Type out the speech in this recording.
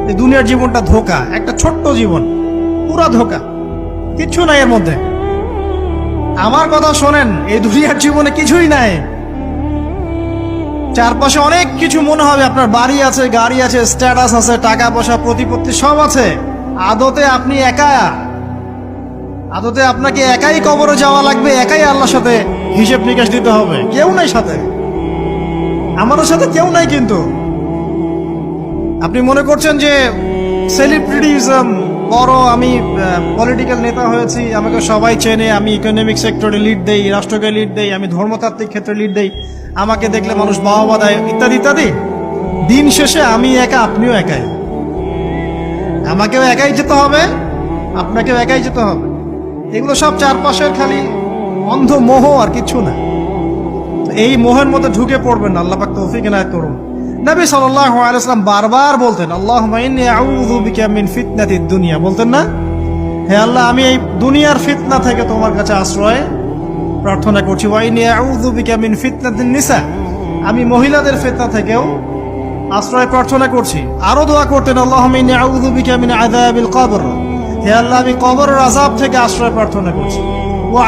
এই দুনিয়ার জীবনটা ধোঁকা, একটা ছোট্ট জীবন, পুরা ধোঁকা, কিচ্ছু নাই এর মধ্যে। আমার কথা শোনেন, এই দুনিয়ার জীবনে কিছুই নাই। চারপাশে অনেক কিছু মনে হবে, আপনার বাড়ি আছে, গাড়ি আছে, স্ট্যাটাস আছে, টাকা পয়সা, প্রতিপত্তি সব আছে। আদতে আপনি একা, আদতে আপনাকে একাই কবরে যাওয়া লাগবে, একাই আল্লাহর সাথে হিসেব নিকাশ দিতে হবে। কেউ নাই সাথে, আমাদের সাথে কেউ নাই। কিন্তু আপনি মনে করছেন যে সেলিব্রিটিজম, বড় আমি পলিটিক্যাল নেতা হয়েছি, আমাকে সবাই চেনে, আমি ইকোনমিক সেক্টরে লিড দেই, রাষ্ট্রকে লিড দেই, আমি ধর্মতাত্ত্বিক ক্ষেত্রে লিড দেই, আমাকে দেখলে মানুষ বাহবা দেয়, ইত্যাদি ইত্যাদি। দিন শেষে আমি একা, আপনিও একাই। আমাকেও একাই যেতে হবে, আপনাকেও একাই যেতে হবে। এগুলো সব চারপাশের খালি অন্ধ মোহ, আর কিছু না। এই মোহের মধ্যে ঢুকে পড়বেন না, আল্লাহ পাক তৌফিক এনায়েত করুন। নবী সাল্লাল্লাহু আলাইহি ওয়াসাল্লাম বারবার বলতেন, আল্লাহুম্মা ইন্নী আউযু বিকা মিন ফিতনাতিদ দুনিয়া, বলতেন না? হে আল্লাহ, আমি এই দুনিয়ার ফিতনা থেকে তোমার কাছে আশ্রয় প্রার্থনা করছি। ওয়া ইন্নী আউযু বিকা মিন ফিতনাতিন নিসা, আমি মহিলাদের ফিতনা থেকেও আশ্রয় প্রার্থনা করছি। আরো দোয়া করতেন, আল্লাহুম্মা ইন্নী আউযু বিকা মিন আযাবিল কবর, হে আল্লাহ, আমি কবরের আযাব থেকে আশ্রয় প্রার্থনা করছি। ওয়া